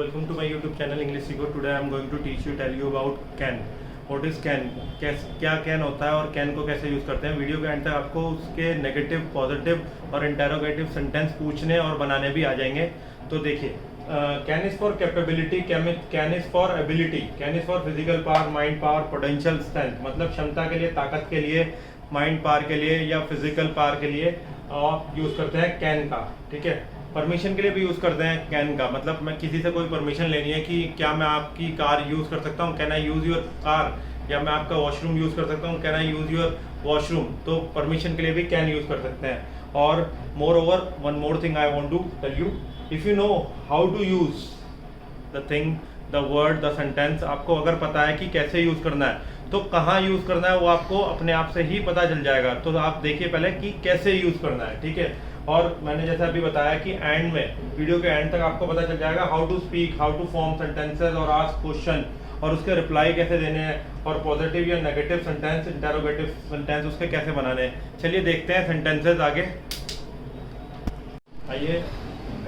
welcome to my YouTube channel English Seeker. Today I am going to tell you about can. What is can? क्या can होता है और can को कैसे use करते हैं। वीडियो के एंड तक आपको उसके नेगेटिव, पॉजिटिव और इंटेरोगेटिव सेंटेंस पूछने और बनाने भी आ जाएंगे। तो देखिए, can is for capability, can is for ability, can is for physical power, mind power, potential strength, मतलब क्षमता के लिए, ताकत के लिए, माइंड पावर के लिए या फिजिकल पावर के लिए आप यूज़ करते हैं कैन का। ठीक है, परमिशन के लिए भी यूज़ करते हैं कैन का, मतलब मैं किसी से कोई परमिशन लेनी है कि क्या मैं आपकी कार यूज़ कर सकता हूँ, can I use your car, या मैं आपका वॉशरूम यूज़ कर सकता हूँ, can I use your washroom. तो परमिशन के लिए भी कैन यूज़ कर सकते हैं। और moreover one more thing I want to tell you, if you know how to use the thing, the word, the sentence, आपको अगर पता है कि कैसे यूज़ करना है तो कहाँ यूज़ करना है वो आपको अपने आप से ही पता चल जाएगा। तो आप देखिए पहले कि कैसे यूज़ करना है। ठीक है, और मैंने जैसे अभी बताया कि एंड में, वीडियो के एंड तक आपको पता चल जाएगा how to speak, how to form sentences और आस्क क्वेश्चन, और उसके रिप्लाई कैसे देने हैं, और पॉजिटिव या नेगेटिव सेंटेंस, इंटेरोगेटिव सेंटेंस उसके कैसे बनाने हैं। चलिए देखते हैं सेंटेंसेज आगे। आइए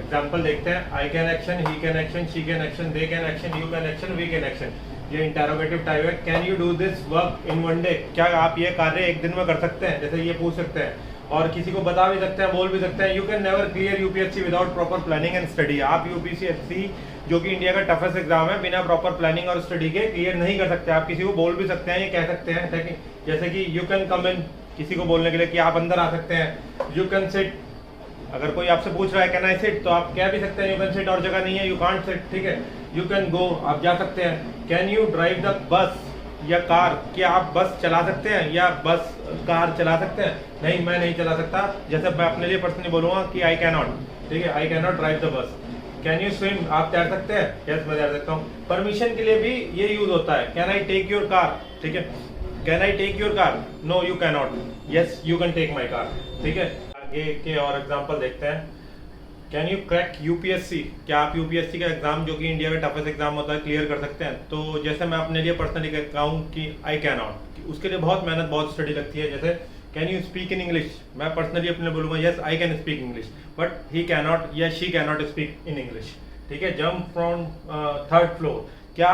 एग्जाम्पल देखते हैं। I can action, he can action, she can action, they can action, you can action, we can action. ये इंटेरोगेटिव टाइप है। Can you do this work in one day, क्या आप ये कार्य एक दिन में कर सकते हैं, जैसे ये पूछ सकते हैं। और किसी को बता भी सकते हैं, बोल भी सकते हैं। You can never clear UPSC without proper planning and study. आप यूपीएससी जो कि इंडिया का टफेस्ट एग्जाम है, बिना प्रॉपर प्लानिंग और स्टडी के क्लियर नहीं कर सकते। आप किसी को बोल भी सकते हैं, ये कह सकते हैं, जैसे कि यू कैन कम इन, किसी को बोलने के लिए कि आप अंदर आ सकते हैं। यू कैन सिट, अगर कोई आपसे पूछ रहा है कैन आई सिट, तो आप कह भी सकते हैं यू कैन सिट, और जगह नहीं है यू कांट सिट। ठीक है, यू कैन गो, आप जा सकते हैं। Can you drive the bus या कार, क्या आप बस चला सकते हैं या बस कार चला सकते हैं। नहीं, मैं नहीं चला सकता। जैसे मैं अपने लिए पर्सनली बोलूँगा कि आई कैन नॉट, ठीक है, आई can not drive the bus. Can you swim, आप तैर सकते हैं। यस, मैं तैर सकता हूँ। परमिशन के लिए भी ये यूज होता है। Can I take your car, ठीक है, can I take your car, no you can not, yes you can take my car. ठीक है, आगे के और एग्जाम्पल देखते हैं। कैन यू क्रैक यूपीएससी, क्या आप यूपीएससी का एग्जाम, जो कि इंडिया का टफेस्ट एग्जाम होता है, क्लियर कर सकते हैं। तो जैसे मैं अपने लिए पर्सनली कहता हूँ कि आई कैन नॉट, उसके लिए बहुत मेहनत, बहुत स्टडी लगती है। जैसे can you speak in English, मैं पर्सनली अपने बोलूँगा yes I can speak English, but he can not या she can not speak in English. ठीक है, जंप फ्रॉम थर्ड फ्लोर, क्या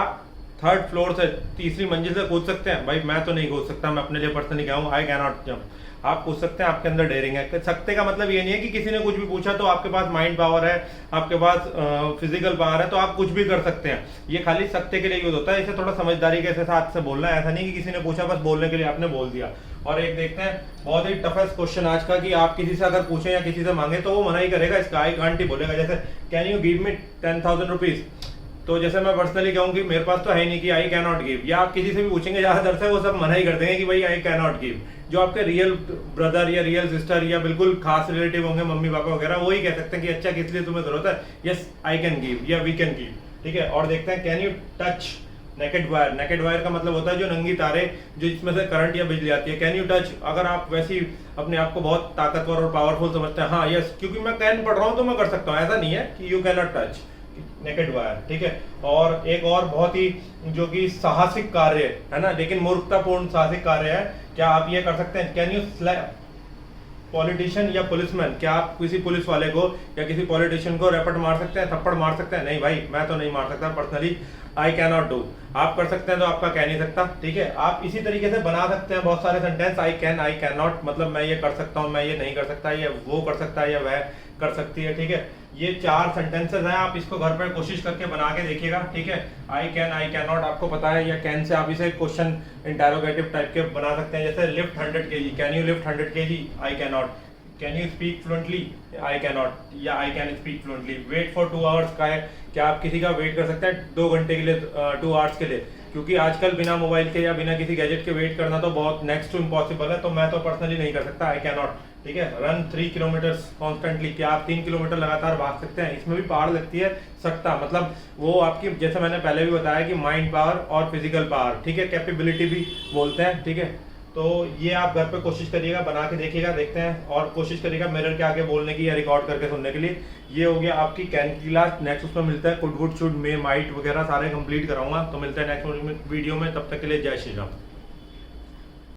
थर्ड फ्लोर से, तीसरी मंजिल से कूद सकते हैं। भाई मैं तो नहीं कूद सकता, मैं अपने लिए पर्सनली कहूँ आई कैन नॉट जंप। आप पूछ सकते हैं, आपके अंदर डेयरिंग है। सकते का मतलब ये नहीं है कि किसी ने कुछ भी पूछा तो आपके पास माइंड पावर है, आपके पास फिजिकल पावर है तो आप कुछ भी कर सकते हैं। ये खाली सकते के लिए यूज होता है। इसे थोड़ा समझदारी के साथ से बोलना है, ऐसा नहीं कि किसी ने पूछा बस बोलने के लिए आपने बोल दिया। और एक देखते हैं बहुत ही टफेस्ट क्वेश्चन आज का, कि आप किसी से अगर पूछें या किसी से मांगे तो वो मना ही करेगा, इसका आई कांट ही बोलेगा। जैसे can you give me 10,000 rupees, तो जैसे मैं पर्सनली कहूँ कि मेरे पास तो है नहीं कि आई कैन नॉट गिव, या आप किसी से भी पूछेंगे ज्यादातर से वो सब मना ही कर देंगे कि भाई आई कैन नॉट गिव। जो आपके रियल ब्रदर या रियल सिस्टर या बिल्कुल खास रिलेटिव होंगे, मम्मी पापा वगैरह, वो ही कह सकते हैं कि अच्छा किस लिए तुम्हें जरूरत है, यस आई कैन गिव या वी कैन गिव। ठीक है, और देखते हैं can you touch naked wire. Naked wire का मतलब होता है जो नंगी तारे, जो इसमें से करंट या बिजली आती है। कैन यू टच, अगर आप वैसी अपने आप को बहुत ताकतवर और पावरफुल समझते हैं, हाँ यस क्योंकि मैं कैन पढ़ रहा हूँ तो मैं कर सकता हूँ, ऐसा नहीं है कि you can not touch naked wire. ठीक है, और एक और बहुत ही जो कि साहसिक कार्य है ना, लेकिन मूर्खतापूर्ण साहसिक कार्य है, क्या आप ये कर सकते हैं। कैन यू स्लैप पॉलिटिशियन या पुलिसमैन, क्या आप किसी पुलिस वाले को या किसी पॉलिटिशियन को रैपट मार सकते हैं, थप्पड़ मार सकते हैं। नहीं भाई, मैं तो नहीं मार सकता personally, I can not do. आप कर सकते हैं तो आपका कह नहीं सकता। ठीक है, आप इसी तरीके से बना सकते हैं बहुत सारे सेंटेंस। आई कैन नॉट मतलब मैं ये कर सकता हूँ, मैं ये नहीं कर सकता, या वो कर सकता है या वह कर सकती है। ठीक है, ये 4 सेंटेंसेस हैं, आप इसको घर पर कोशिश करके बना के देखिएगा। ठीक है, आई कैन नॉट आपको पता है, या कैन से आप इसे क्वेश्चन इंटेरोगेटिव टाइप के बना सकते हैं। जैसे lift 100 kg, can you lift 100 kg, I can not. Can you speak fluently, I can not या I can speak fluently. Wait for 2 hours का है, क्या आप किसी का वेट कर सकते हैं 2 घंटे के लिए, 2 आवर्स के लिए, क्योंकि आजकल बिना मोबाइल के या बिना किसी गैजेट के वेट करना तो बहुत नेक्स्ट टू इम्पॉसिबल है, तो मैं तो पर्सनली नहीं कर सकता, आई कैन नॉट। ठीक है, रन 3 किलोमीटर्स कॉन्स्टेंटली, क्या आप 3 किलोमीटर लगातार भाग सकते हैं। इसमें भी पहाड़ लगती है सकता, मतलब वो आपकी, जैसे मैंने पहले भी बताया कि माइंड पावर और फिजिकल पावर। ठीक है, कैपेबिलिटी भी बोलते हैं। ठीक है, तो ये आप घर पे कोशिश करिएगा, बना के देखिएगा, देखते हैं, और कोशिश करिएगा मिरर के आगे बोलने की या रिकॉर्ड करके सुनने के लिए। ये हो गया आपकी कैन की क्लास। नेक्स्ट उसमें मिलता है could would should may might वगैरह सारे कंप्लीट कराऊंगा। तो मिलता है नेक्स्ट वीडियो में, तब तक के लिए जय श्री राम।